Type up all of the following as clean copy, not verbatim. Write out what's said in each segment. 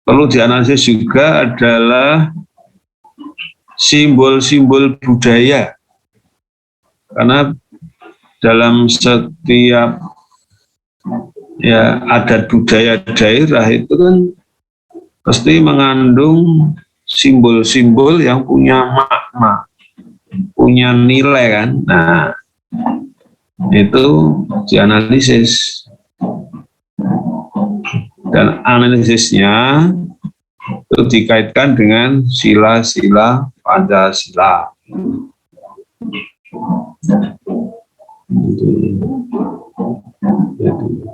perlu dianalisis juga adalah simbol-simbol budaya. Karena dalam setiap adat budaya daerah itu kan pasti mengandung simbol-simbol yang punya makna, punya nilai kan. Nah, itu dianalisis. Dan analisisnya itu dikaitkan dengan sila-sila Pancasila.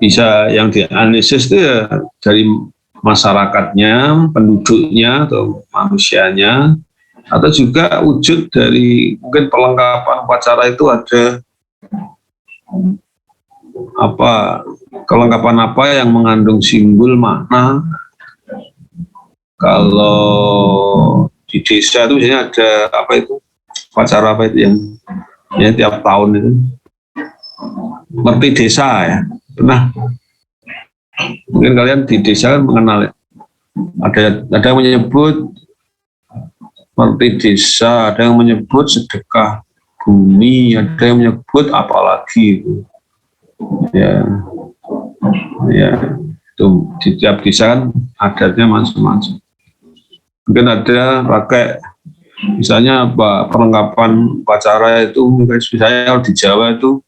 Bisa yang dianalisis itu ya dari masyarakatnya, penduduknya atau manusianya, atau juga wujud dari mungkin perlengkapan upacara itu ada kelengkapan apa yang mengandung simbol makna. Kalau di desa itu biasanya ada upacara apa itu yang tiap tahun itu, Merti Desa ya, pernah mungkin kalian di desa kan mengenal ya. Ada yang menyebut Merti Desa, ada yang menyebut sedekah bumi, ada yang menyebut apalagi itu. Ya, itu di tiap desa kan adatnya macam-macam. Mungkin ada pakai misalnya perlengkapan upacara itu, misalnya kalau di Jawa itu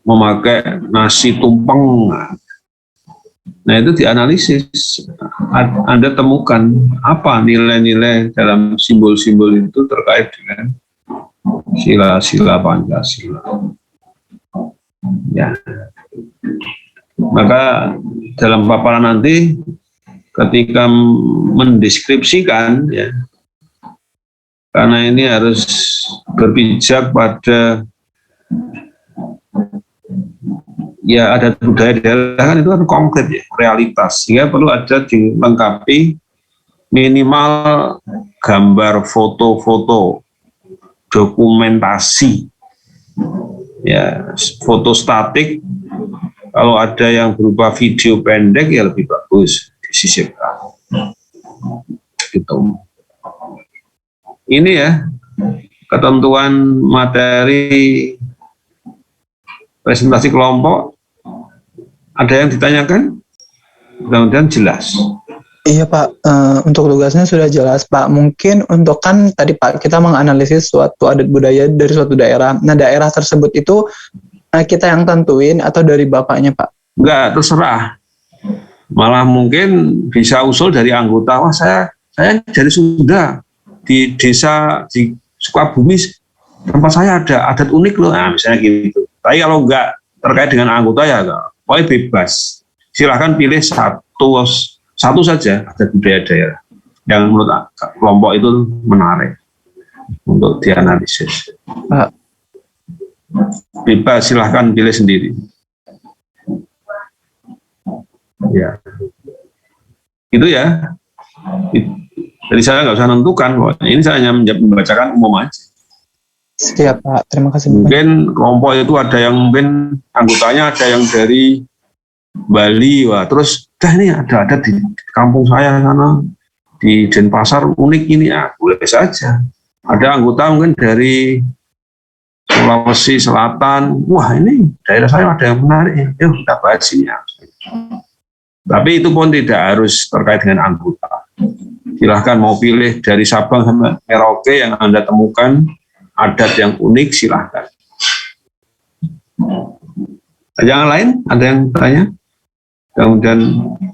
memakai nasi tumpeng. Nah itu dianalisis, Anda temukan apa nilai-nilai dalam simbol-simbol itu terkait dengan sila-sila Pancasila. Ya, maka dalam paparan nanti ketika mendeskripsikan ya, karena ini harus berpijak pada ya adat budaya daerah kan itu kan konkret ya, realitas, sehingga perlu ada dilengkapi minimal gambar, foto-foto, dokumentasi ya, foto statik. Kalau ada yang berupa video pendek ya lebih bagus disisipkan gitu. Ini ya ketentuan materi presentasi kelompok. Ada yang ditanyakan? Mudah-mudahan jelas. Iya Pak, untuk tugasnya sudah jelas Pak. Mungkin untuk kan tadi Pak kita menganalisis suatu adat budaya dari suatu daerah. Nah daerah tersebut itu kita yang tentuin atau dari Bapaknya Pak? Enggak, terserah. Malah mungkin bisa usul dari anggota. Wah saya dari Sunda, di desa di Sukabumi tempat saya ada adat unik loh. Nah misalnya gitu. Tapi kalau enggak terkait dengan anggota ya enggak. Pokoknya bebas. Silahkan pilih satu saja adat budaya daerah yang menurut kelompok itu menarik untuk dianalisis. Bebas, silahkan pilih sendiri. Ya, itu ya. Jadi saya nggak usah menentukan. Ini saya hanya membacakan umum aja. Siap Pak, terima kasih. Mungkin kelompok itu ada yang mungkin anggotanya ada yang dari Bali, wah terus ini ada di kampung saya sana di Denpasar unik ini, boleh saja. Ada anggota mungkin dari Sulawesi Selatan, wah ini daerah saya ada yang menarik, yuk kita bahas ini. Tapi itu pun tidak harus terkait dengan anggota. Silahkan mau pilih dari Sabang sampai Merauke yang Anda temukan adat yang unik, silahkan. Yang lain ada yang tanya? Kemudian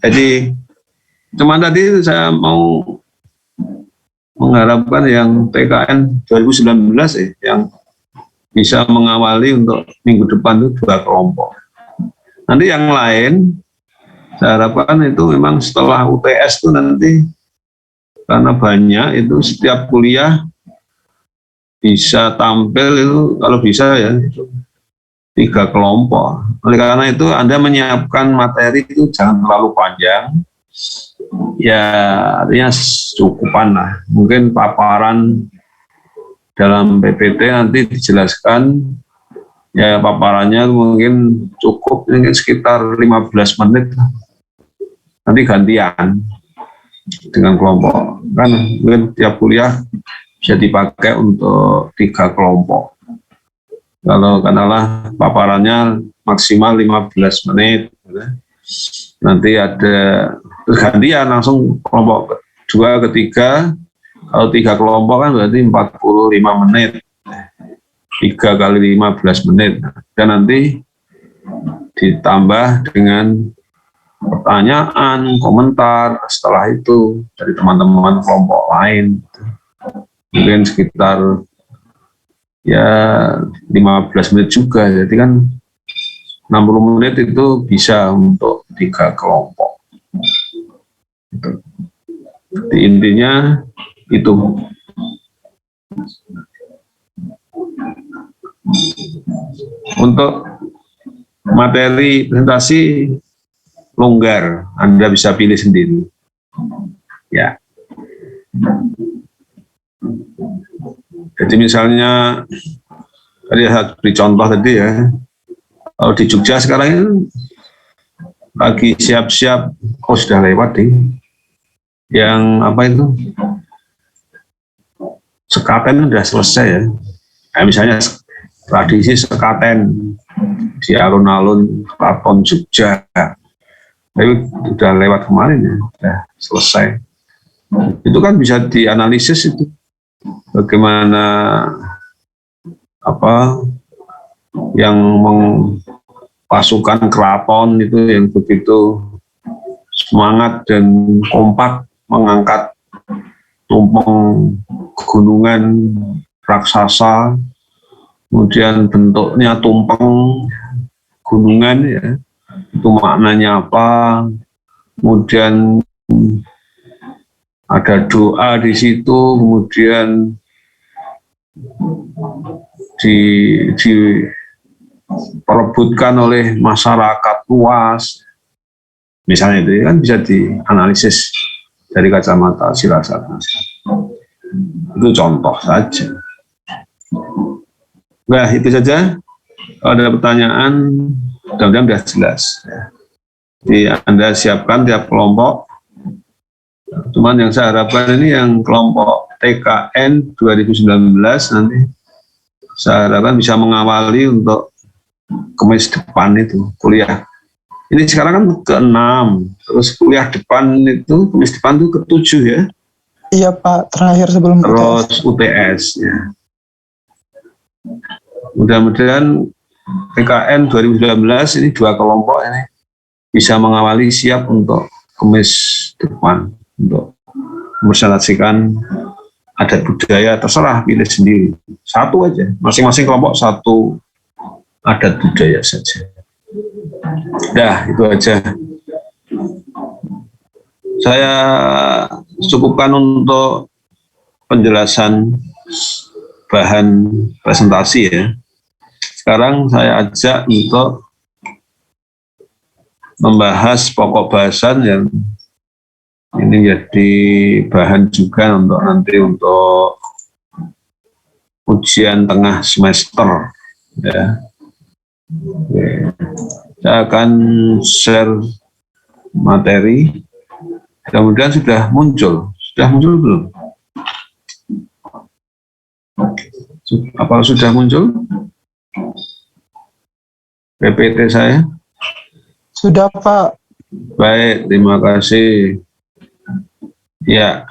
jadi cuma tadi saya mau mengharapkan yang TKN 2019 yang bisa mengawali untuk minggu depan itu 2 kelompok. Nanti yang lain saya harapkan itu memang setelah UTS itu nanti karena banyak itu setiap kuliah bisa tampil itu kalau bisa ya 3 kelompok. Oleh karena itu Anda menyiapkan materi itu jangan terlalu panjang. Ya artinya cukupan lah. Mungkin paparan dalam PPT nanti dijelaskan. Ya paparannya mungkin cukup, mungkin sekitar 15 menit. Nanti gantian. dengan kelompok. Kan mungkin tiap kuliah bisa dipakai untuk 3 kelompok. Kalau katakanlah paparannya maksimal 15 menit, nanti ada gantian langsung kelompok kedua, ketiga. Kalau 3 kelompok kan berarti 45 menit. 3 kali 15 menit. Dan nanti ditambah dengan pertanyaan, komentar setelah itu dari teman-teman kelompok lain. Mungkin sekitar ya 15 menit juga. Jadi kan 60 menit itu bisa untuk 3 kelompok. Jadi intinya itu. Untuk materi presentasi longgar, Anda bisa pilih sendiri. Ya. Jadi misalnya tadi saya beri contoh tadi ya. Kalau di Jogja sekarang ini lagi siap-siap, sudah lewat nih. Yang apa itu? Sekaten sudah selesai ya. Nah, misalnya tradisi sekaten di alun-alun Keraton Jogja, itu sudah lewat kemarin ya, sudah selesai. Itu kan bisa dianalisis itu bagaimana apa yang pasukan keraton itu yang begitu semangat dan kompak mengangkat tumpeng gunungan raksasa, kemudian bentuknya tumpeng gunungan ya, itu maknanya apa, kemudian ada doa di situ, kemudian diperebutkan oleh masyarakat luas, misalnya itu kan bisa dianalisis dari kacamata silasat. Itu contoh saja. Nah, itu saja. Kalau ada pertanyaan, mudah-mudahan sudah jelas. Jadi Anda siapkan tiap kelompok. Cuman yang saya harapkan ini yang kelompok TKN 2019 nanti saya harapkan bisa mengawali untuk Kamis depan itu kuliah. Ini sekarang kan ke-6, terus kuliah depan itu Kamis depan itu ke-7 ya. Iya Pak, terakhir sebelum terus UTS ya. Mudah-mudahan PKN 2019 ini 2 kelompok ini bisa mengawali siap untuk Kamis depan untuk mempresentasikan adat budaya, terserah pilih sendiri. 1 aja, masing-masing kelompok 1 adat budaya saja. Dah, itu aja. Saya cukupkan untuk penjelasan bahan presentasi ya. Sekarang saya ajak untuk membahas pokok bahasan yang ini jadi bahan juga untuk nanti untuk ujian tengah semester ya. Oke. Saya akan share materi. Kemudian sudah muncul belum? Apa sudah muncul PPT saya? Sudah Pak. Baik, terima kasih. Ya,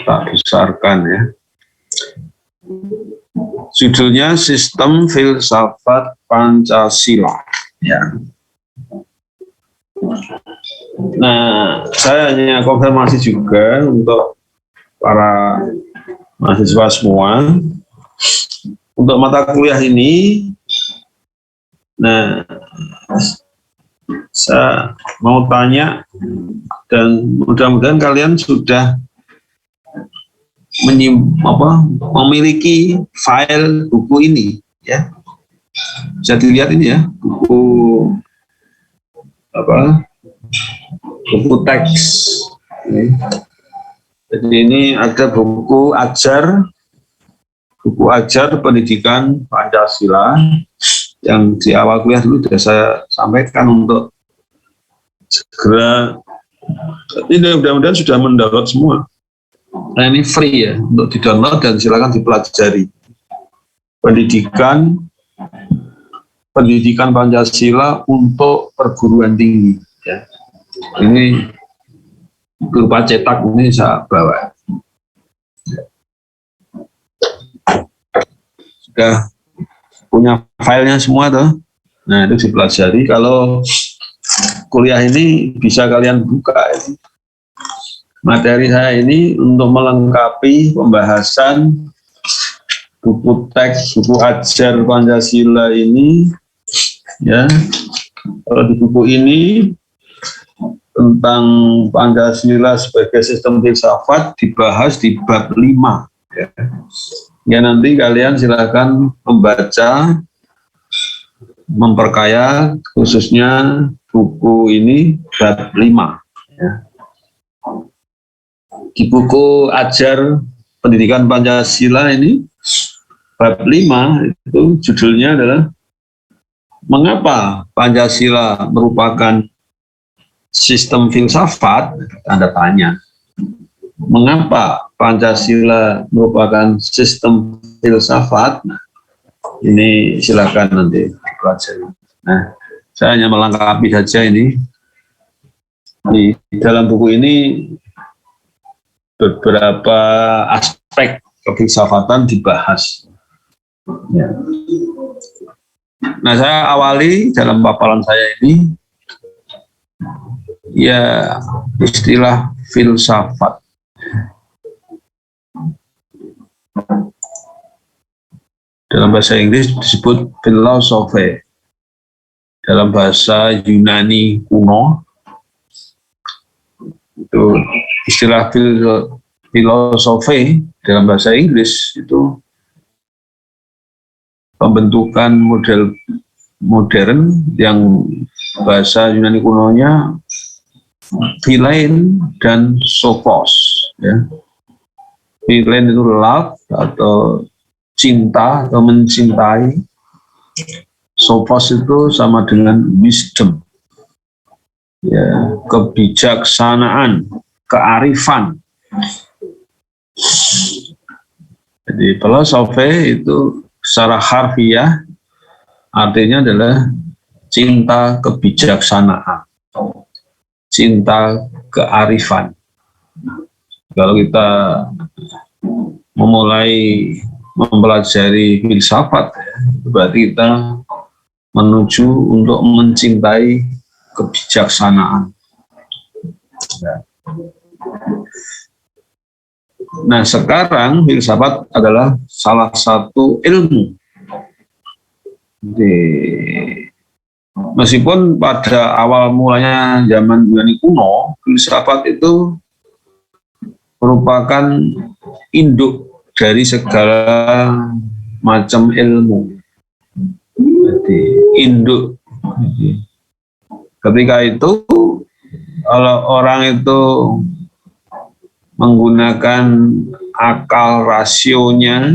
tak besarkan ya. Judulnya Sistem Filsafat Pancasila. Ya. Nah, saya hanya konfirmasi juga untuk para mahasiswa semua untuk mata kuliah ini. Nah, saya mau tanya dan mudah-mudahan kalian sudah memiliki file buku ini ya. Bisa dilihat ini ya, buku teks ini. Jadi ini ada buku ajar pendidikan Pancasila yang di awal kuliah dulu sudah saya sampaikan untuk segera Ini mudah-mudahan sudah mendownload semua. Nah ini free ya untuk di-download dan silakan dipelajari. Pendidikan Pancasila untuk perguruan tinggi. Ya. Ini berupa cetak, ini saya bawa. Sudah punya filenya semua tuh. Nah itu dipelajari. Kalau kuliah ini bisa kalian buka. Materi saya ini untuk melengkapi pembahasan buku teks, buku ajar Pancasila ini. Ya, kalau di buku ini tentang Pancasila sebagai sistem filsafat dibahas di bab 5. Ya nanti kalian silakan membaca, memperkaya khususnya buku ini bab 5. Ya. Di buku ajar pendidikan Pancasila ini bab 5 itu judulnya adalah mengapa Pancasila merupakan sistem filsafat, tanda tanya. Mengapa Pancasila merupakan sistem filsafat? Nah, ini silakan nanti dipelajari. Nah, saya hanya melengkapi saja ini. Di dalam buku ini beberapa aspek kefilsafatan dibahas. Ya. Nah, saya awali dalam paparan saya ini ya istilah filsafat. Dalam bahasa Inggris disebut philosophy. Dalam bahasa Yunani kuno itu istilah filosofi dalam bahasa Inggris itu pembentukan model modern yang bahasa Yunani kunonya philein dan sophos. Ya. Philein itu love atau cinta atau mencintai. Sophos itu sama dengan wisdom. Ya, kebijaksanaan, kearifan. Jadi filosofi itu secara harfiah artinya adalah cinta kebijaksanaan, cinta kearifan. Kalau kita memulai mempelajari filsafat, berarti kita menuju untuk mencintai kebijaksanaan. Nah, sekarang filsafat adalah salah satu ilmu. Meskipun pada awal mulanya zaman Yunani kuno, filsafat itu merupakan induk dari segala macam ilmu. Jadi induk. Ketika itu kalau orang itu menggunakan akal rasionya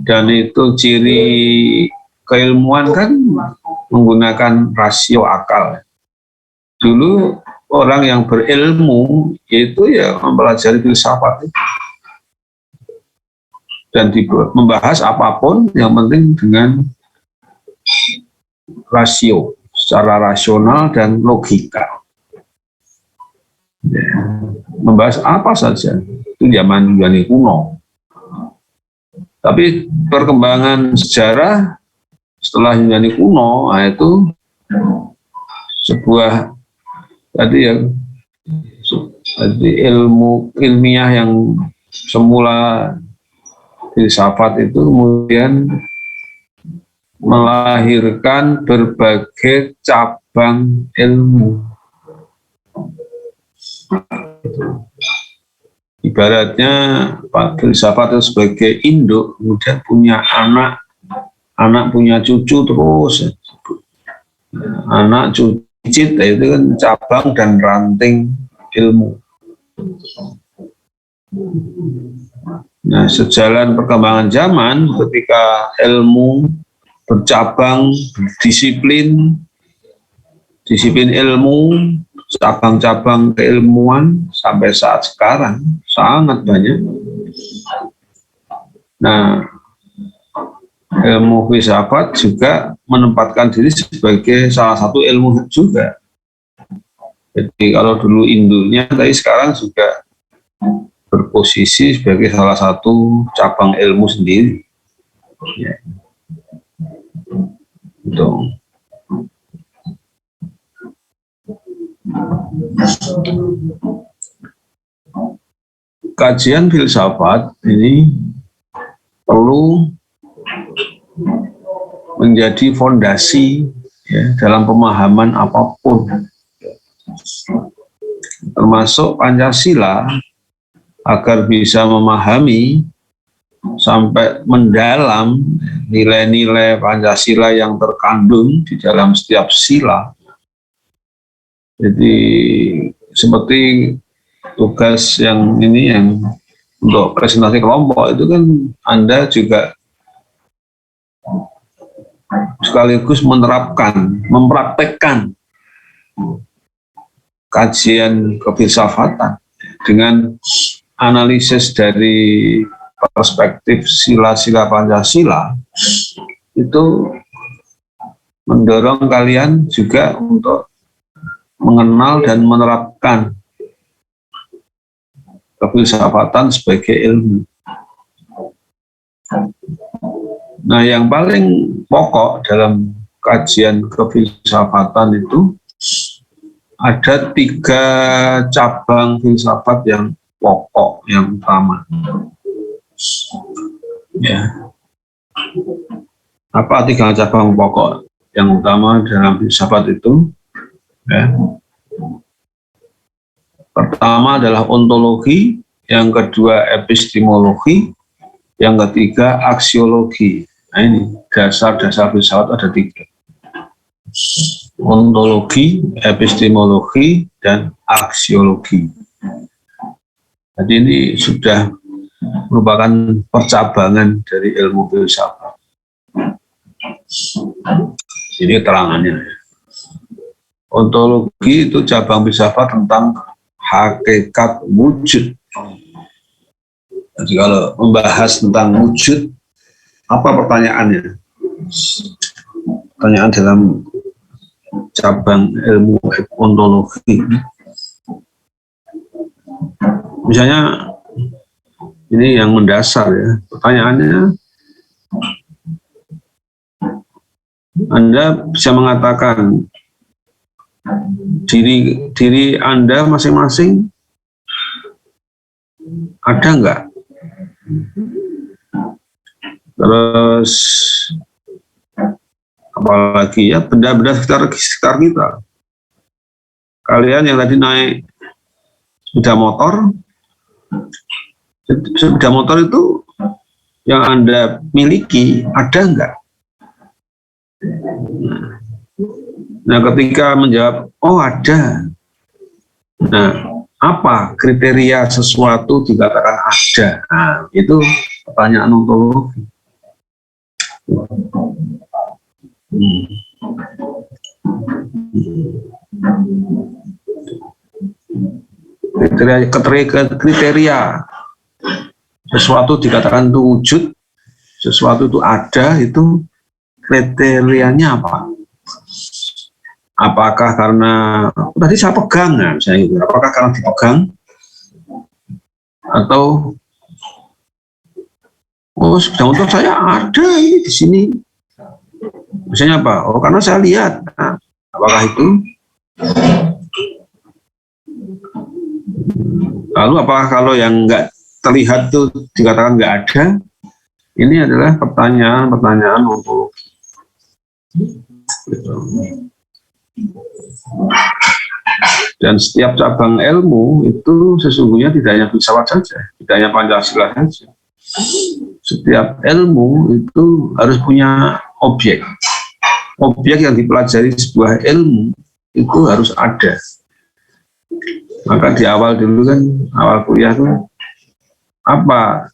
dan itu ciri keilmuan kan menggunakan rasio akal. Dulu orang yang berilmu itu ya mempelajari filsafat dan membahas apapun yang penting dengan rasio, secara rasional dan logika. Ya, membahas apa saja itu zaman Yunani kuno. Tapi perkembangan sejarah setelah Yunani kuno, nah itu sebuah ilmu ilmiah yang semula filsafat itu kemudian melahirkan berbagai cabang ilmu. Ibaratnya filsafat itu sebagai induk, kemudian punya anak punya cucu terus, anak cucu cicit, itu kan cabang dan ranting ilmu. Nah, sejalan perkembangan zaman, ketika ilmu bercabang, berdisiplin, disiplin ilmu, cabang-cabang keilmuan sampai saat sekarang sangat banyak. Nah, ilmu filsafat juga menempatkan diri sebagai salah satu ilmu juga. Jadi kalau dulu induknya, tapi sekarang juga berposisi sebagai salah satu cabang ilmu sendiri. Ya. Gitu. Kajian filsafat ini perlu menjadi fondasi ya, dalam pemahaman apapun, termasuk Pancasila, agar bisa memahami sampai mendalam nilai-nilai Pancasila yang terkandung di dalam setiap sila. Jadi seperti tugas yang ini, yang untuk presentasi kelompok itu kan Anda juga sekaligus menerapkan, mempraktekkan kajian kefilsafatan dengan analisis dari perspektif sila-sila Pancasila. Itu mendorong kalian juga untuk mengenal dan menerapkan kefilsafatan sebagai ilmu. Nah, yang paling pokok dalam kajian kefilsafatan itu ada 3 cabang filsafat yang pokok, yang utama. Ya. Apa 3 cabang pokok yang utama dalam filsafat itu? Ya. Pertama adalah ontologi, yang kedua epistemologi, yang ketiga aksiologi. Nah, ini dasar-dasar filsafat ada 3. Ontologi, epistemologi, dan aksiologi. Jadi ini sudah merupakan percabangan dari ilmu filsafat. Ini keterangannya. Ontologi itu cabang filsafat tentang hakikat wujud. Jadi kalau membahas tentang wujud, apa pertanyaannya? Pertanyaan dalam cabang ilmu ontologi. Misalnya, ini yang mendasar ya. Pertanyaannya, Anda bisa mengatakan diri Anda masing-masing ada enggak? Terus apalagi ya, benda-benda sekitar kita. Kalian yang tadi naik sepeda motor itu yang Anda miliki ada enggak? Nah, ketika menjawab, oh ada. Nah, apa kriteria sesuatu dikatakan ada? Nah, itu pertanyaan ontologi. Kriteria sesuatu dikatakan itu wujud, sesuatu itu ada, itu kriterianya apa? Apakah karena tadi saya pegang, nah, misalnya gitu. Apakah karena dipegang, atau oh sepeda motor saya ada ini di sini, misalnya apa? Oh karena saya lihat. Nah, apakah itu? Lalu apakah kalau yang nggak terlihat itu dikatakan nggak ada? Ini adalah pertanyaan ontologi. Dan setiap cabang ilmu itu sesungguhnya tidak hanya filsafat saja, tidak hanya Pancasila saja. Setiap ilmu itu harus punya objek. Objek yang dipelajari sebuah ilmu itu harus ada. Maka di awal dulu kan, awal kuliah itu apa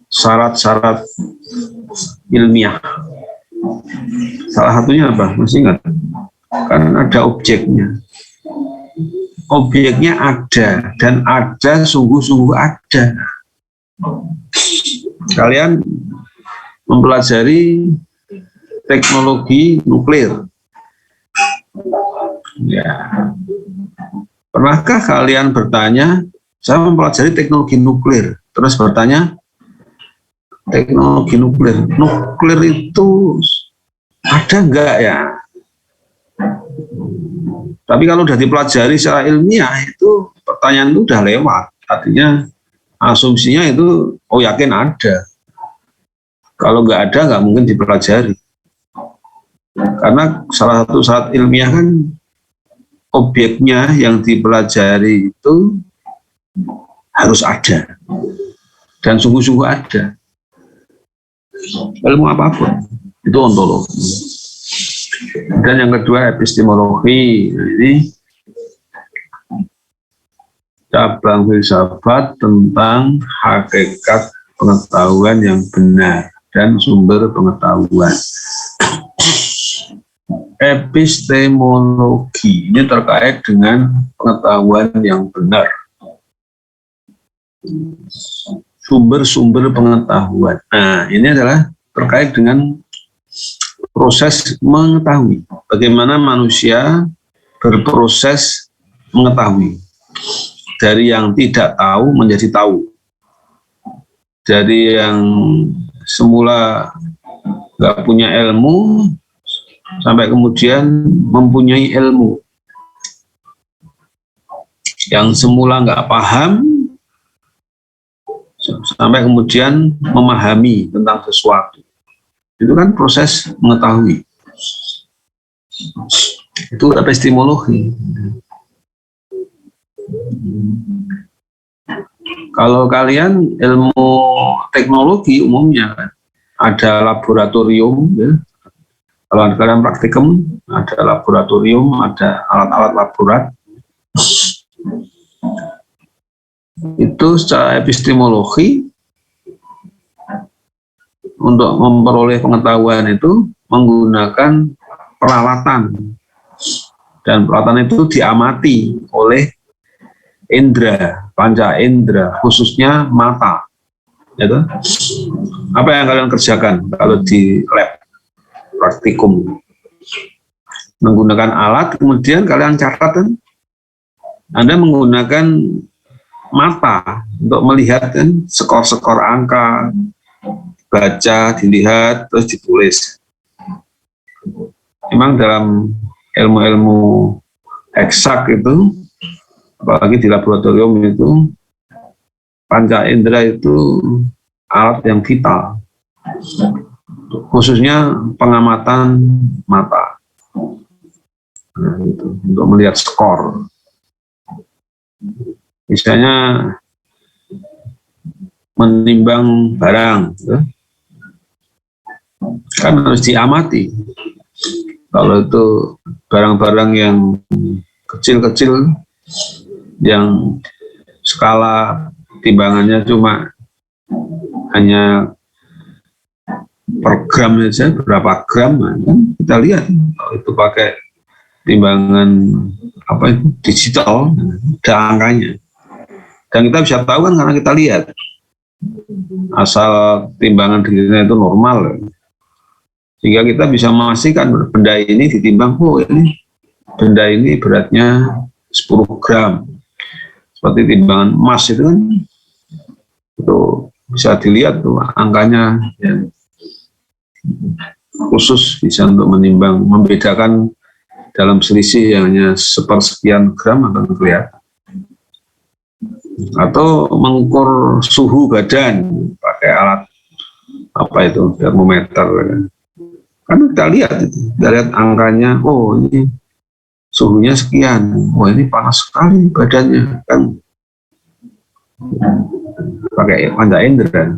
syarat-syarat ilmiah? Salah satunya apa? Masih ingat? kan ada objeknya. Objeknya ada, dan ada sungguh-sungguh ada. Kalian mempelajari teknologi nuklir. Ya. Pernahkah kalian bertanya, saya mempelajari teknologi nuklir, terus bertanya, teknologi nuklir itu ada enggak ya? Tapi kalau sudah dipelajari secara ilmiah, itu pertanyaan itu udah lewat. Artinya asumsinya itu, oh yakin ada. Kalau nggak ada, nggak mungkin dipelajari. Karena salah satu syarat ilmiah kan objeknya yang dipelajari itu harus ada. Dan sungguh-sungguh ada. Ilmu apapun, itu ontologi. Dan yang kedua epistemologi. Nah, ini cabang filsafat tentang hakikat pengetahuan yang benar dan sumber pengetahuan. Epistemologi ini terkait dengan pengetahuan yang benar, sumber-sumber pengetahuan. Nah, ini adalah terkait dengan proses mengetahui, bagaimana manusia berproses mengetahui, dari yang tidak tahu menjadi tahu, dari yang semula nggak punya ilmu sampai kemudian mempunyai ilmu, yang semula nggak paham sampai kemudian memahami tentang sesuatu. Itu kan proses mengetahui. Itu epistemologi. Kalau kalian ilmu teknologi umumnya kan ada laboratorium, ya. Kalau kalian praktikum ada laboratorium, ada alat-alat laborat. Itu secara epistemologi untuk memperoleh pengetahuan itu menggunakan peralatan, dan peralatan itu diamati oleh indera, panca indera, khususnya mata. Gitu. Apa yang kalian kerjakan kalau di lab praktikum? Menggunakan alat, kemudian kalian catat kan? Anda menggunakan mata untuk melihat kan skor-skor angka, baca, dilihat, terus ditulis. Memang dalam ilmu-ilmu eksak itu, apalagi di laboratorium itu, panca indera itu alat yang vital, khususnya pengamatan mata. Nah, itu, untuk melihat skor. Misalnya menimbang barang, ya, kan harus diamati. Kalau itu barang-barang yang kecil-kecil, yang skala timbangannya cuma hanya per gram saja, berapa gram, kan kita lihat kalau itu pakai timbangan apa itu digital, ada angkanya, dan kita bisa tahu kan karena kita lihat, asal timbangan dirinya itu normal, sehingga kita bisa memastikan benda ini ditimbang, oh ini benda ini beratnya 10 gram, seperti timbangan emas itu kan, itu bisa dilihat tuh angkanya, ya, khusus bisa untuk menimbang, membedakan dalam selisih yang hanya sepersekian gram akan kelihatan. Atau mengukur suhu badan pakai alat apa itu, termometer, kan kita lihat itu, kita lihat angkanya, oh ini suhunya sekian, oh ini panas sekali badannya, kan pakai panca indera.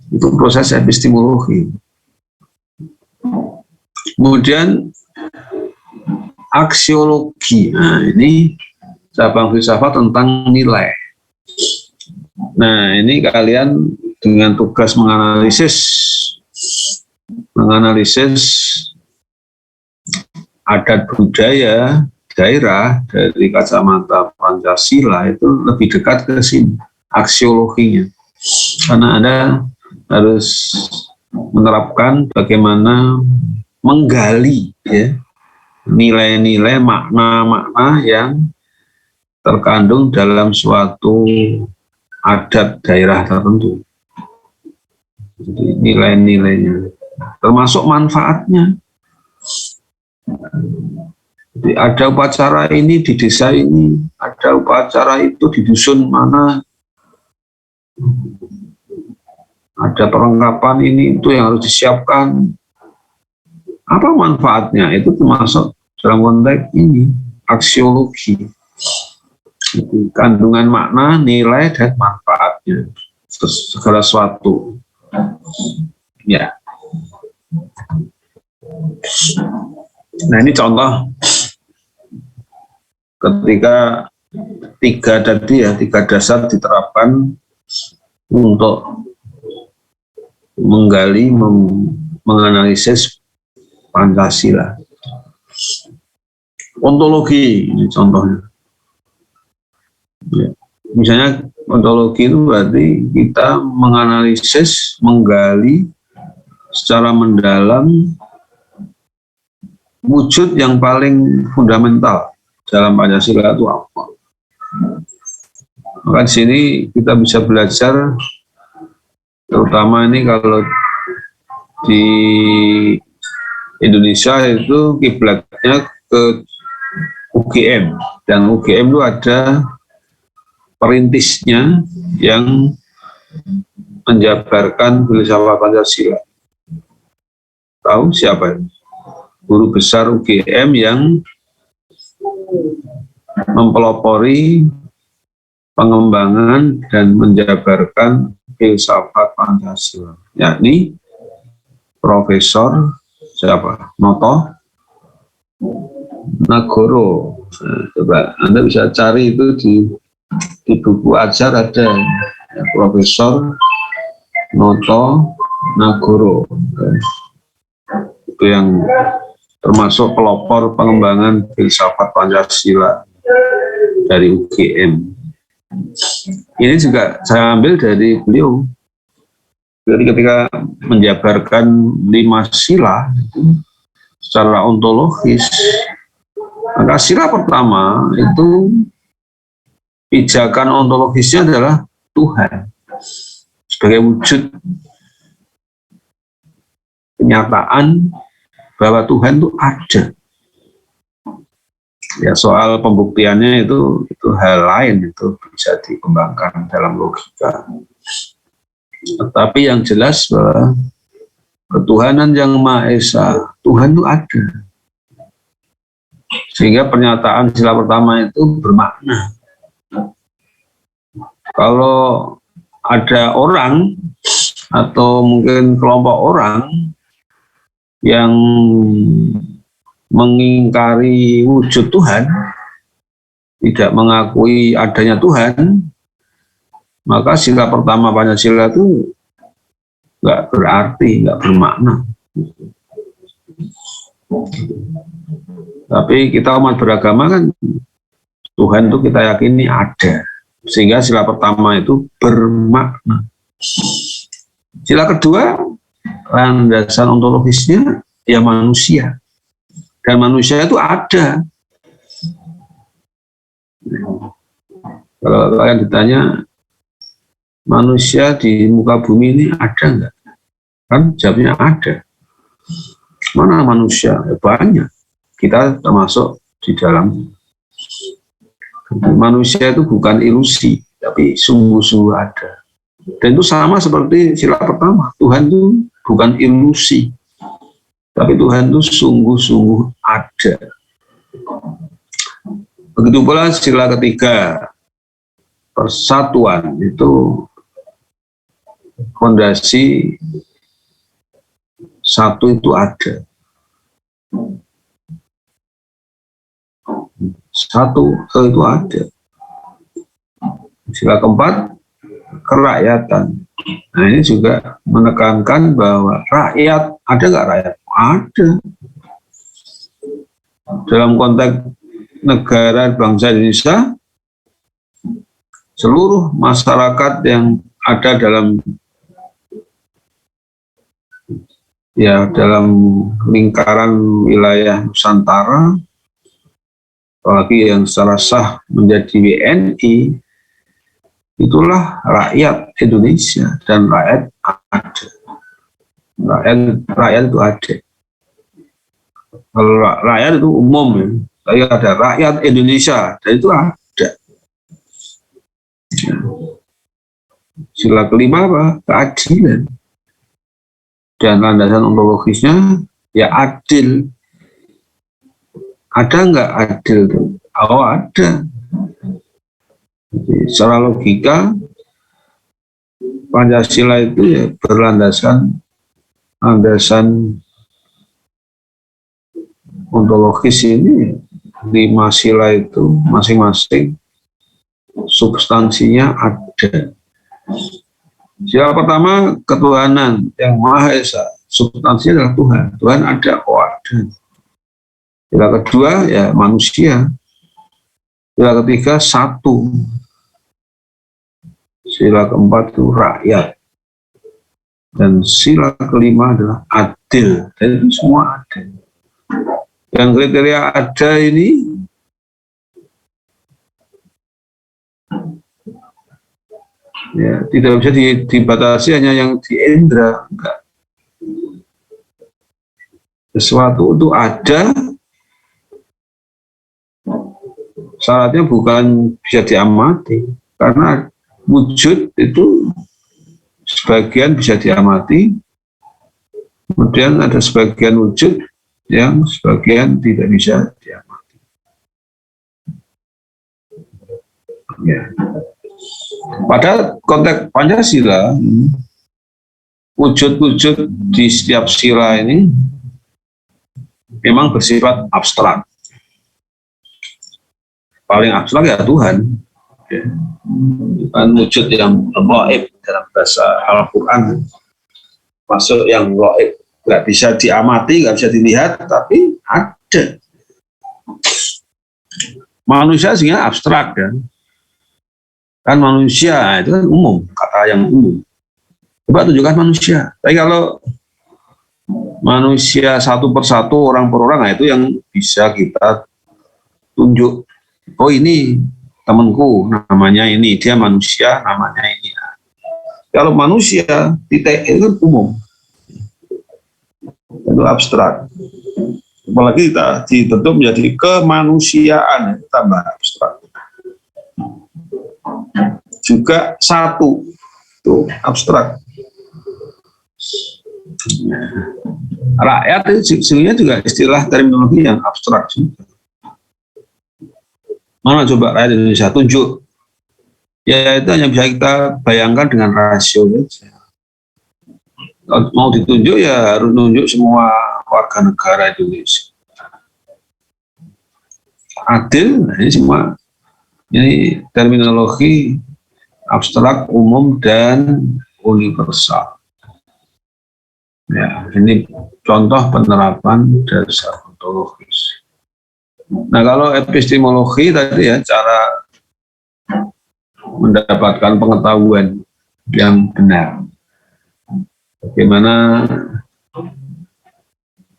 Itu proses epistemologi. Kemudian aksiologi. Nah, ini cabang filsafat tentang nilai. Nah, ini kalian dengan tugas menganalisis adat budaya daerah dari kacamata Pancasila itu lebih dekat ke sini aksiologinya, karena Anda harus menerapkan bagaimana menggali ya nilai-nilai makna-makna yang terkandung dalam suatu adat daerah tertentu. Jadi nilai-nilainya termasuk manfaatnya. Jadi ada upacara ini di desa ini, ada upacara itu di dusun mana, ada perlengkapan ini itu yang harus disiapkan. Apa manfaatnya? Itu termasuk dalam konteks ini aksiologi. Jadi, kandungan makna, nilai dan manfaatnya segala sesuatu. Ya. Nah ini contoh ketika tiga dasar diterapkan untuk menggali, menganalisis Pancasila. Ontologi ini contohnya. Ya. Misalnya ontologi itu berarti kita menganalisis, menggali secara mendalam wujud yang paling fundamental dalam Pancasila itu apa. Maka di sini kita bisa belajar, terutama ini kalau di Indonesia itu kiblatnya ke UGM, dan UGM itu ada perintisnya yang menjabarkan filsafat Pancasila. Tahu siapa itu? Guru besar UGM yang mempelopori pengembangan dan menjabarkan filsafat Pancasila, yakni Profesor siapa? Noto Nagoro. Nah, coba Anda bisa cari itu di buku ajar ada ya, Profesor Noto Nagoro. Itu yang termasuk pelopor pengembangan filsafat Pancasila dari UGM. Ini juga saya ambil dari beliau. Jadi ketika menjabarkan 5 sila secara ontologis, maka sila pertama itu pijakan ontologisnya adalah Tuhan sebagai wujud kenyataan bahwa Tuhan itu ada. Ya soal pembuktiannya itu hal lain, itu bisa dikembangkan dalam logika. Tetapi yang jelas bahwa ketuhanan yang Maha Esa, Tuhan itu ada. Sehingga pernyataan sila pertama itu bermakna. Kalau ada orang atau mungkin kelompok orang yang mengingkari wujud Tuhan, tidak mengakui adanya Tuhan, maka sila pertama Pancasila itu nggak berarti, nggak bermakna. Tapi kita umat beragama kan Tuhan itu kita yakini ada, sehingga sila pertama itu bermakna. Sila kedua, landasan ontologisnya ya manusia, dan manusia itu ada. Kalau kalian ditanya manusia di muka bumi ini ada enggak? Kan jawabnya ada. Mana manusia? Ya, banyak. Kita termasuk di dalam. Manusia itu bukan ilusi, tapi sungguh-sungguh ada. Dan itu sama seperti sila pertama. Tuhan itu bukan ilusi, tapi Tuhan itu sungguh-sungguh ada. Begitu pula sila ketiga, persatuan, itu fondasi satu itu ada. Satu itu ada. Sila keempat, kerakyatan. Nah ini juga menekankan bahwa rakyat, ada nggak rakyat? Ada. dalam konteks negara bangsa Indonesia, seluruh masyarakat yang ada dalam lingkaran wilayah Nusantara, apalagi yang secara sah menjadi WNI, itulah rakyat Indonesia dan rakyat ada. Rakyat itu ada. Kalau rakyat itu umum ya, tapi ada rakyat Indonesia dan itu ada. Sila kelima apa? Keadilan. Dan landasan ontologisnya ya adil. Ada nggak adil tuh? Oh ada. Jadi, secara logika Pancasila itu ya berlandaskan landasan ontologis ini, 5 sila itu masing-masing substansinya ada. Sila pertama ketuhanan yang Maha Esa, substansinya adalah Tuhan. Tuhan ada, oh ada. Sila kedua ya manusia. Sila ketiga satu. Sila keempat itu rakyat. Dan sila kelima adalah adil. Dan itu semua adil. Dan kriteria ada ini ya tidak bisa dibatasi hanya yang di indera, enggak. Sesuatu itu ada, syaratnya bukan bisa diamati, karena wujud itu sebagian bisa diamati, kemudian ada sebagian wujud yang sebagian tidak bisa diamati. Ya. Pada konteks Pancasila, wujud-wujud di setiap sila ini memang bersifat abstrak. Paling abstrak ya Tuhan. Ya. Bukan wujud yang gaib dalam bahasa Al-Quran. Masuk yang gaib. Nggak bisa diamati, nggak bisa dilihat, tapi ada. Manusia sehingga abstrak kan. Kan manusia itu kan umum, kata yang umum. Coba tunjukkan manusia. Tapi kalau manusia satu persatu, orang per orang, nah itu yang bisa kita tunjuk. Oh ini temanku, namanya ini, dia manusia, namanya ini. Kalau manusia, titik itu kan umum. Itu abstrak. Apalagi kita ditutup menjadi kemanusiaan, itu tambah abstrak. Juga satu, itu abstrak. Rakyat itu sebenarnya juga istilah terminologi yang abstrak juga. Mana coba rakyat Indonesia tunjuk? Ya itu hanya bisa kita bayangkan dengan rasio saja. Mau ditunjuk ya harus nunjuk semua warga negara Indonesia. Adil, nah ini semua ini terminologi abstrak, umum, dan universal. Ya, ini contoh penerapan dasar ontologis. Nah, kalau epistemologi tadi ya cara mendapatkan pengetahuan yang benar. Bagaimana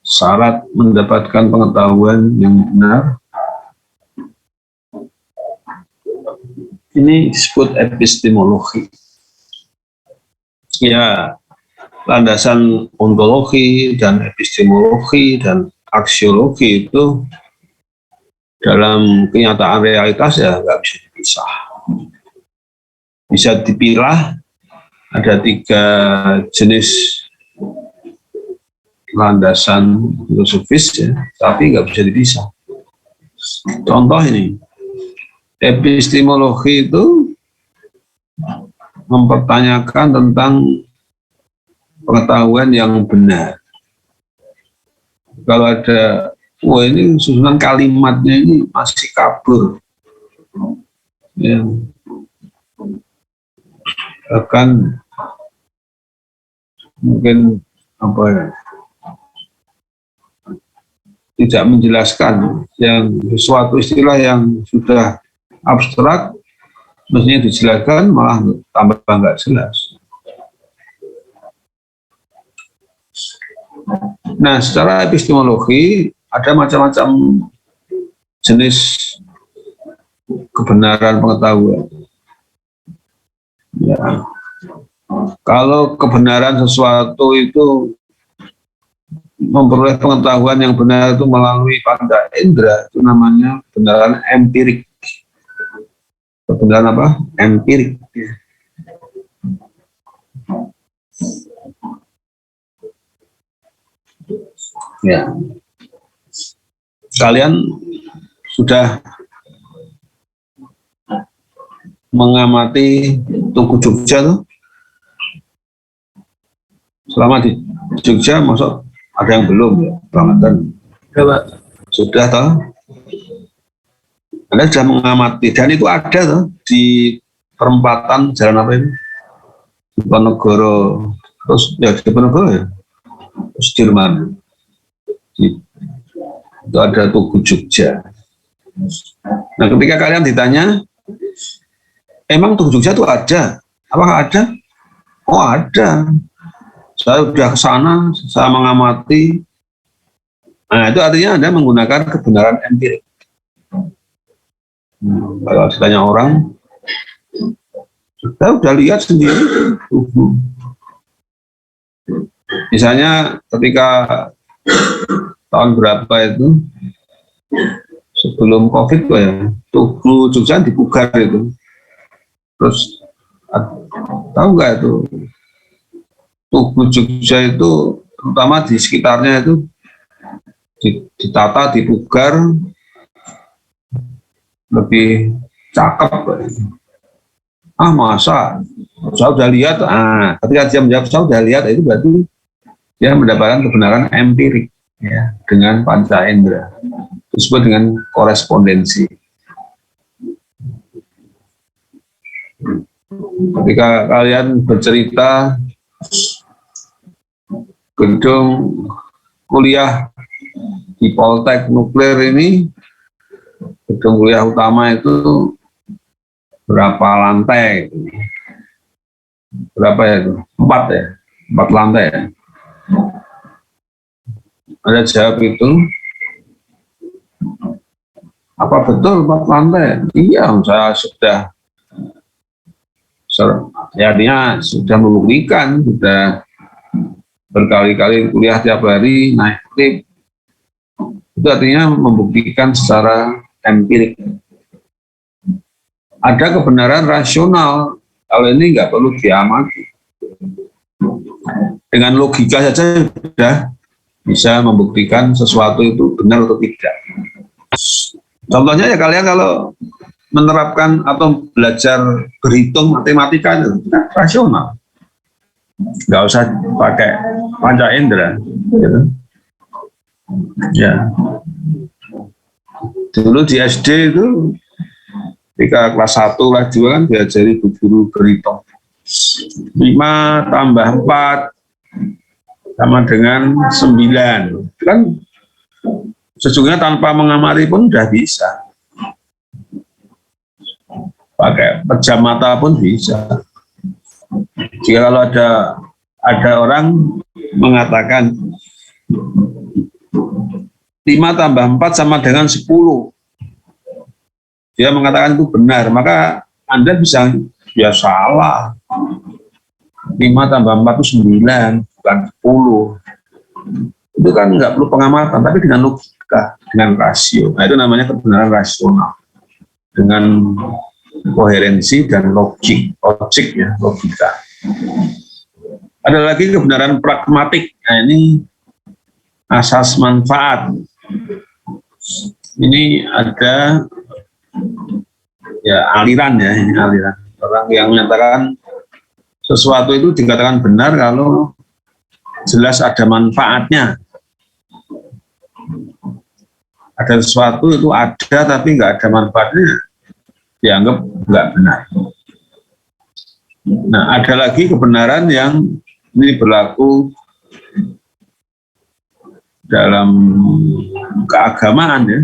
syarat mendapatkan pengetahuan yang benar? Ini disebut epistemologi. Ya, landasan ontologi dan epistemologi dan aksiologi itu dalam kenyataan realitas ya nggak bisa dipisah. Bisa dipilah, ada 3 jenis landasan filosofis ya, tapi nggak bisa dipisah. Contoh ini, epistemologi itu mempertanyakan tentang pengetahuan yang benar. Kalau ada, wah ini susunan kalimatnya ini masih kabur, ya, bahkan mungkin apa ya, tidak menjelaskan yang suatu istilah yang sudah abstrak, mestinya dijelaskan malah tambah nggak jelas. Nah, secara epistemologi ada macam-macam jenis kebenaran pengetahuan. Ya, kalau kebenaran sesuatu itu memperoleh pengetahuan yang benar itu melalui panca indera, itu namanya kebenaran empirik. Kebenaran apa? Empirik. Ya, kalian sudah mengamati Tugu Jogja tuh? Selama di Jogja, masuk ada yang belum ya, Ramadan. Sudah toh? Anda sudah mengamati, dan itu ada toh di perempatan jalan apa ini? Diponegoro, terus ya Diponegoro ya, Sudirman. Itu ada Tugu Jogja. Nah, ketika kalian ditanya, emang Tugu Jogja itu ada? Apakah ada? Oh, ada. Saya sudah ke sana, saya mengamati. Nah, itu artinya Anda menggunakan kebenaran empirik. Kalau ditanya orang, saya sudah lihat sendiri. Misalnya ketika tahun berapa itu, sebelum COVID ya, Tugu Jogja dipugar itu. Terus tahu nggak itu, Tugu Jogja itu terutama di sekitarnya itu ditata, dipugar lebih cakep. Ah, masa? Saya sudah lihat. Ketika dia menjawab saya sudah lihat, itu berarti dia mendapatkan kebenaran empirik ya, dengan panca indera. Disebut dengan korespondensi. Ketika kalian bercerita gedung kuliah di Poltek Nuklir ini, gedung kuliah utama itu berapa lantai? Berapa ya itu? 4 ya? 4 lantai ya? Ada jawab itu, apa betul 4 lantai? Iya, saya sudah, ya artinya sudah membuktikan, sudah berkali-kali kuliah tiap hari, naik lift. Itu artinya membuktikan secara empirik. Ada kebenaran rasional, kalau ini nggak perlu diamati. Dengan logika saja sudah bisa membuktikan sesuatu itu benar atau tidak. Contohnya ya kalian kalau menerapkan atau belajar berhitung matematika itu kan rasional. Nggak usah pakai panca indera. Gitu. Ya. Dulu di SD itu ketika kelas 1, kelas 2 kan diajari guru berhitung. 5 tambah 4 sama dengan 9. Itu kan sesungguhnya tanpa mengamati pun udah bisa. Pakai pejam mata pun bisa. Jika kalau ada orang mengatakan 5 tambah 4 sama dengan 10, dia mengatakan itu benar, maka Anda bisa, ya salah. 5 tambah 4 itu 9, bukan 10. Itu kan nggak perlu pengamatan, tapi dengan logika, dengan rasio. Nah, itu namanya kebenaran rasional. Dengan koherensi dan logik ya, logika. Ada lagi kebenaran pragmatik. Nah, ini asas manfaat. Ini ada ya aliran ya, ini aliran. Orang yang menyatakan sesuatu itu dikatakan benar kalau jelas ada manfaatnya. Ada sesuatu itu ada tapi nggak ada manfaatnya, dianggap nggak benar. Nah, ada lagi kebenaran yang ini berlaku dalam keagamaan ya,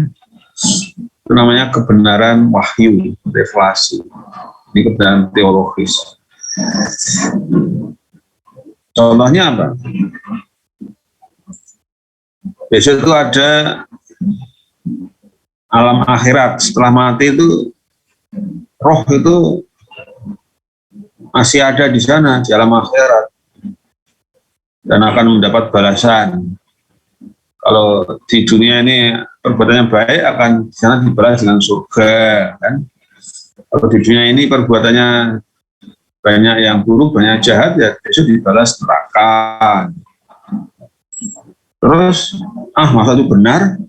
itu namanya kebenaran wahyu, revelasi. Ini kebenaran teologis. Contohnya apa? Besok itu ada alam akhirat. Setelah mati itu roh itu masih ada di sana, di alam akhirat, dan akan mendapat balasan. Kalau di dunia ini perbuatannya baik, akan di sana dibalas dengan surga, kan? Kalau di dunia ini perbuatannya banyak yang buruk, banyak jahat, ya besok dibalas neraka. Terus, masa itu benar?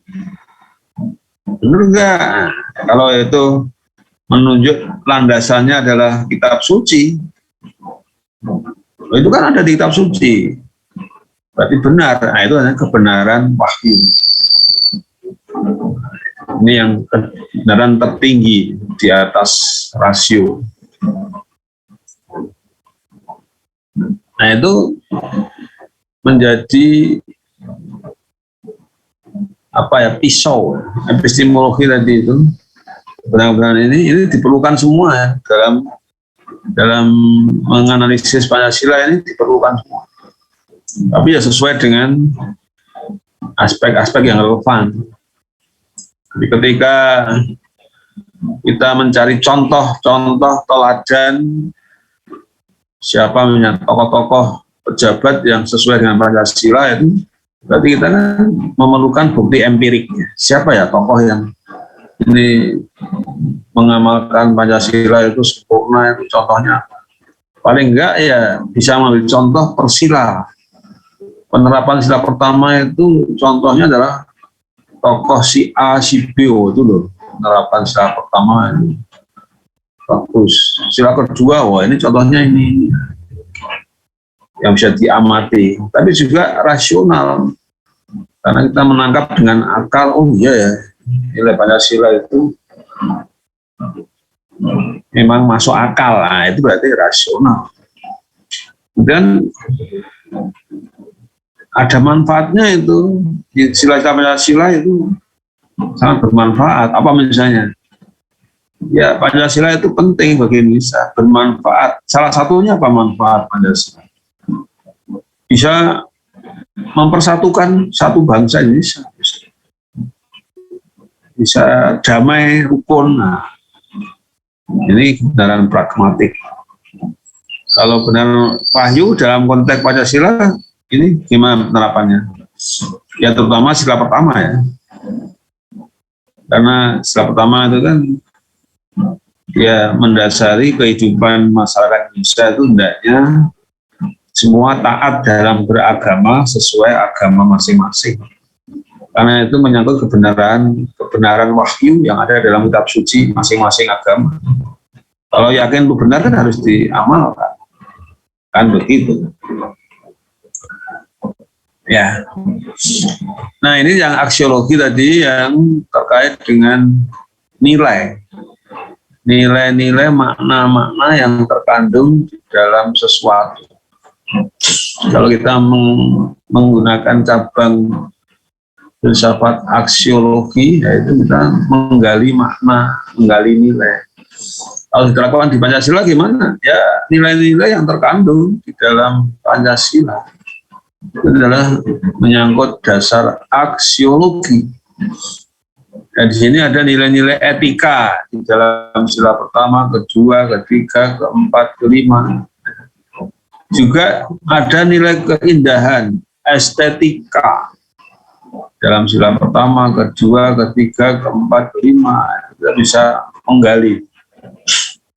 Benar enggak? Kalau itu menunjuk landasannya adalah kitab suci, itu kan ada di kitab suci, berarti benar. Nah, itu hanya kebenaran wahyu. Ini yang kebenaran tertinggi di atas rasio. Nah, itu menjadi pisau epistemologi tadi itu. Kebenaran ini diperlukan semua ya, dalam menganalisis Pancasila ini diperlukan semua. Tapi ya sesuai dengan aspek-aspek yang relevan. Jadi ketika kita mencari contoh-contoh teladan siapa tokoh-tokoh pejabat yang sesuai dengan Pancasila, itu berarti kita kan memerlukan bukti empiriknya. Siapa ya tokoh yang ini mengamalkan Pancasila itu sempurna, itu contohnya. Paling enggak ya bisa mengambil contoh persila. Penerapan sila pertama itu contohnya adalah tokoh si A, si B, itu loh. Penerapan sila pertama ini bagus. Sila kedua, wah ini contohnya ini yang bisa diamati, tapi juga rasional, karena kita menangkap dengan akal. Oh iya ya, nilai Pancasila itu memang masuk akal. Nah, itu berarti rasional. Dan ada manfaatnya itu, sila-sila Pancasila itu sangat bermanfaat. Apa misalnya? Ya, Pancasila itu penting bagi Indonesia, bermanfaat. Salah satunya apa manfaat Pancasila? Bisa mempersatukan satu bangsa Indonesia, bisa damai, rukun. Nah, ini kebenaran pragmatik. Kalau benar wahyu dalam konteks Pancasila, ini gimana penerapannya? Ya terutama sila pertama ya, karena sila pertama itu kan ya mendasari kehidupan masyarakat Indonesia itu hendaknya semua taat dalam beragama sesuai agama masing-masing. Karena itu menyangkut kebenaran wahyu yang ada dalam kitab suci masing-masing agama. Kalau yakin itu benar kan harus diamalkan. Kan begitu. Ya. Nah, ini yang aksiologi tadi yang terkait dengan nilai. Nilai-nilai makna-makna yang terkandung di dalam sesuatu. Kalau kita menggunakan cabang filsafat aksiologi, yaitu kita menggali makna, menggali nilai. Kalau diterapkan di Pancasila gimana? Ya nilai-nilai yang terkandung di dalam Pancasila itu adalah menyangkut dasar aksiologi. Dan di sini ada nilai-nilai etika di dalam sila pertama, kedua, ketiga, keempat, kelima. Juga ada nilai keindahan, estetika dalam sila pertama, kedua, ketiga, keempat, kelima. Kita bisa menggali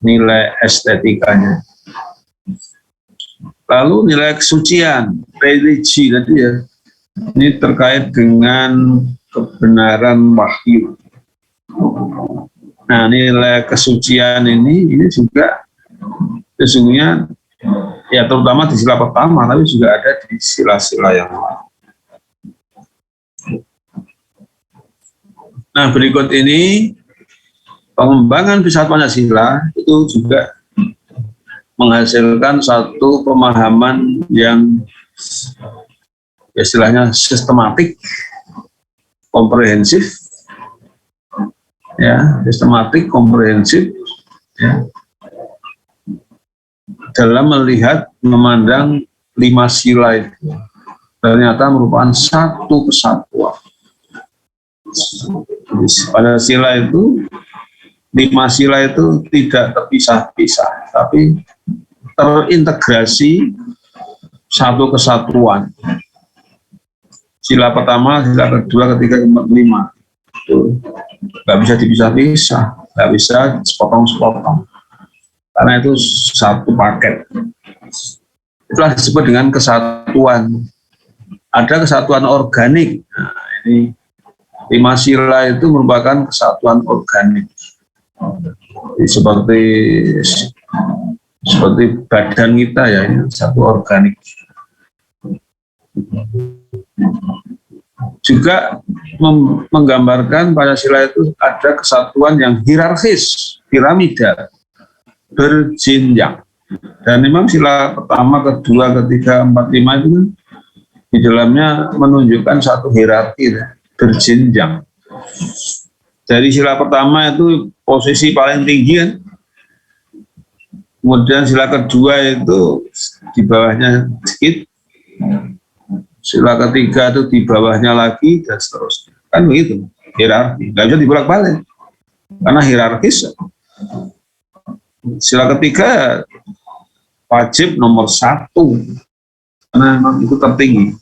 nilai estetikanya. Lalu nilai kesucian, religi tadi ya, ini terkait dengan kebenaran wahyu. Nah, nilai kesucian ini juga sesungguhnya ya terutama di sila pertama, tapi juga ada di sila-sila yang lain. Nah, berikut ini pengembangan filsafat Pancasila itu juga menghasilkan satu pemahaman yang istilahnya sistematik komprehensif, ya, sistematik, komprehensif, ya, dalam melihat, memandang 5 sila itu ternyata merupakan satu kesatuan. Pada sila itu, 5 sila itu tidak terpisah-pisah, tapi terintegrasi satu kesatuan. Sila pertama, sila kedua, ketiga, keempat, kelima. Itu nggak bisa dipisah-pisah, nggak bisa sepotong-sepotong. Karena itu satu paket. Itulah disebut dengan kesatuan. Ada kesatuan organik. Nah, ini 5 sila itu merupakan kesatuan organik. Seperti badan kita ya, satu organik. Juga menggambarkan Pancasila itu ada kesatuan yang hierarkis, piramida, berjenjang. Dan memang sila pertama, kedua, ketiga, empat, lima itu kan di dalamnya menunjukkan satu hierarki berjenjang. Dari sila pertama itu posisi paling tinggi kan. Kemudian sila kedua itu di bawahnya sedikit. Sila ketiga itu di bawahnya lagi dan seterusnya. Kan begitu, hierarki. Nggak bisa dibolak-balik. Karena hierarkis. Sila ketiga wajib nomor 1. Karena memang itu tertinggi.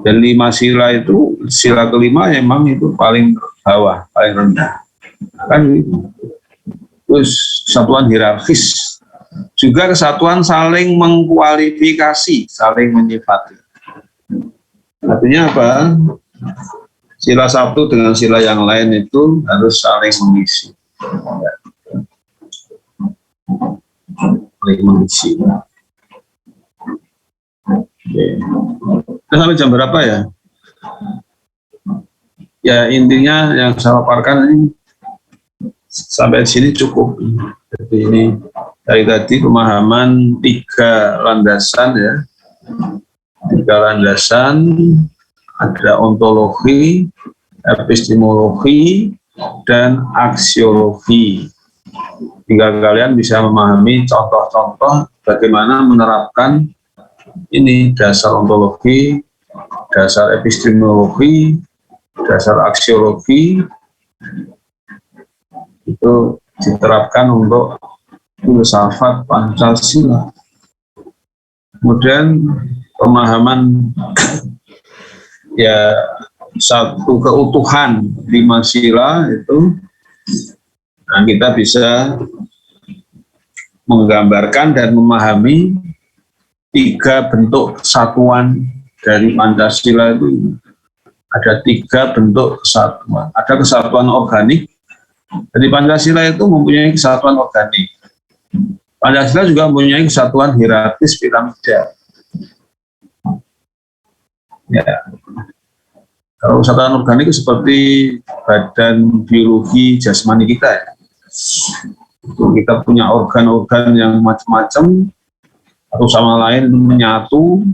Dan 5 sila itu, sila kelima memang itu paling bawah, paling rendah. Kan gitu. Terus kesatuan hierarkis. Juga kesatuan saling mengkualifikasi, saling menyifati. Artinya apa? Sila satu dengan sila yang lain itu harus saling mengisi. Saling mengisi. Oke. Kita sampai jam berapa ya? Ya intinya yang saya paparkan ini sampai sini cukup. Jadi ini dari tadi pemahaman 3 landasan ya. 3 landasan, ada ontologi, epistemologi, dan aksiologi. Hingga kalian bisa memahami contoh-contoh bagaimana menerapkan ini dasar ontologi, dasar epistemologi, dasar aksiologi itu diterapkan untuk filsafat Pancasila. Kemudian pemahaman ya satu keutuhan 5 sila itu, nah kita bisa menggambarkan dan memahami 3 bentuk kesatuan dari Pancasila itu. Ada 3 bentuk kesatuan. Ada kesatuan organik. Jadi Pancasila itu mempunyai kesatuan organik. Pancasila juga mempunyai kesatuan hierarkis piramida. Ya. Kalau kesatuan organik itu seperti badan biologi jasmani kita ya. Kita punya organ-organ yang macam-macam, satu sama lain menyatu.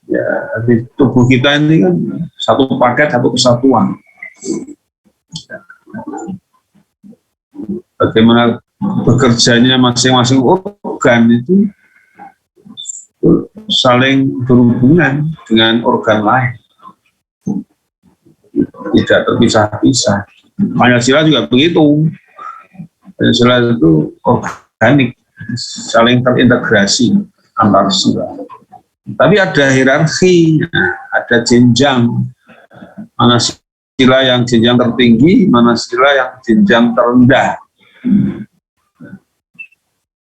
Ya, di tubuh kita ini kan satu paket, satu kesatuan. Bagaimana bekerjanya masing-masing organ itu saling berhubungan dengan organ lain. Tidak terpisah-pisah. Pancasila juga begitu. Pancasila itu organik, saling terintegrasi antar sila. Tapi ada hierarki, ada jenjang. Mana sila yang jenjang tertinggi, mana sila yang jenjang terendah.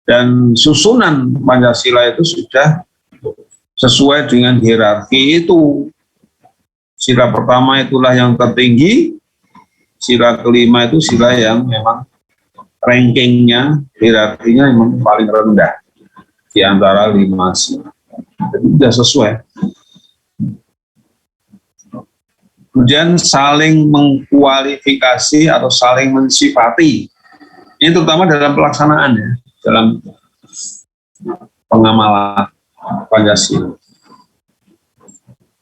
Dan susunan Pancasila itu sudah sesuai dengan hierarki itu. Sila pertama itulah yang tertinggi, sila kelima itu sila yang memang rankingnya, hierarkinya memang paling rendah di antara 5 sila. Jadi sudah sesuai. Kemudian saling mengkualifikasi atau saling mensifati. Ini terutama dalam pelaksanaan ya, dalam pengamalan Pancasila.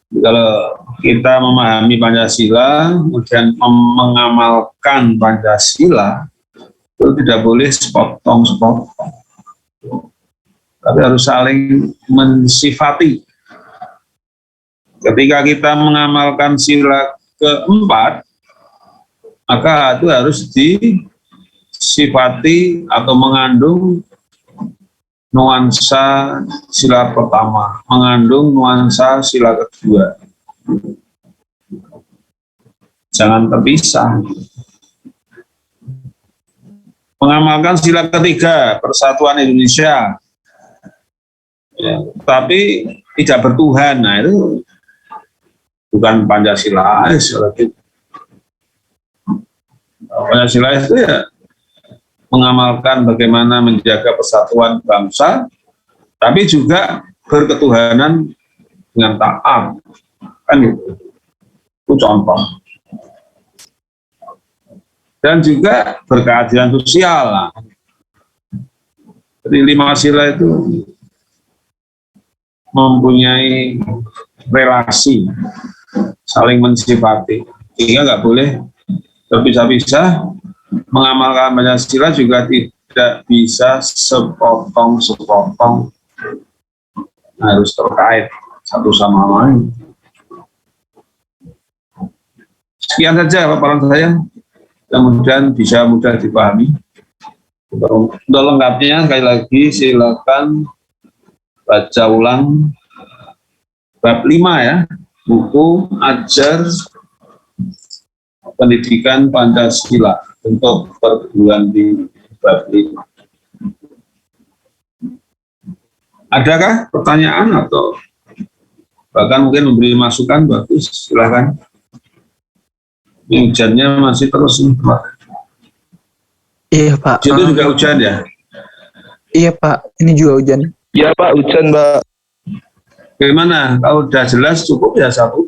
Kalau kita memahami Pancasila, kemudian mengamalkan Pancasila, itu tidak boleh sepotong-sepotong, tapi harus saling mensifati. Ketika kita mengamalkan sila keempat, maka itu harus disifati atau mengandung nuansa sila pertama, mengandung nuansa sila kedua. Jangan terpisah. Mengamalkan sila ketiga, persatuan Indonesia, ya, tapi tidak bertuhan. Nah, itu bukan Pancasila. Pancasila itu ya mengamalkan bagaimana menjaga persatuan bangsa, tapi juga berketuhanan dengan taat. Kan gitu. Itu contoh. Dan juga berkeadilan sosial. Nah. Jadi 5 sila itu mempunyai relasi, saling mensifati. Sehingga nggak boleh terpisah-pisah. Mengamalkan Pancasila juga tidak bisa sepotong-sepotong, harus terkait satu sama lain. Sekian saja paparan saya, kemudian bisa mudah dipahami. Untuk lengkapnya sekali lagi silakan baca ulang bab 5 ya, buku Ajar Pendidikan Pancasila untuk perguruan tinggi bab 5. Adakah pertanyaan atau bahkan mungkin memberi masukan? Bagus, silakan. Ini hujannya masih terus. Iya Pak. Itu juga hujan ya? Iya Pak, ini juga hujan. Iya Pak, hujan Pak. Bagaimana? Kalau udah jelas cukup ya satu.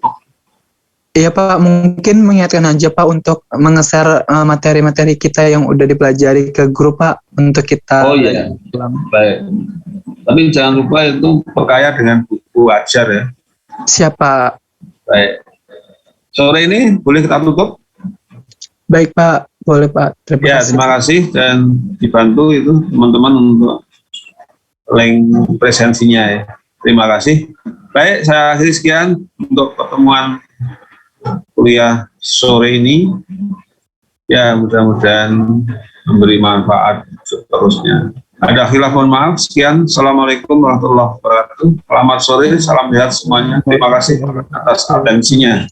Iya Pak, mungkin mengingatkan aja Pak untuk menge-share materi-materi kita yang udah dipelajari ke grup Pak, untuk kita. Oh iya, baik. Tapi jangan lupa itu perkaya dengan buku Ajar ya. Siapa? Baik. Sore ini boleh kita tutup? Baik Pak, boleh Pak. Terima kasih dan dibantu itu teman-teman untuk link presensinya ya. Terima kasih. Baik, saya akhiri sekian untuk pertemuan kuliah sore ini. Ya, mudah-mudahan memberi manfaat seterusnya. Ada khilaf, mohon maaf. Sekian. Assalamualaikum warahmatullahi wabarakatuh. Selamat sore, salam sehat semuanya. Terima kasih atas atensinya.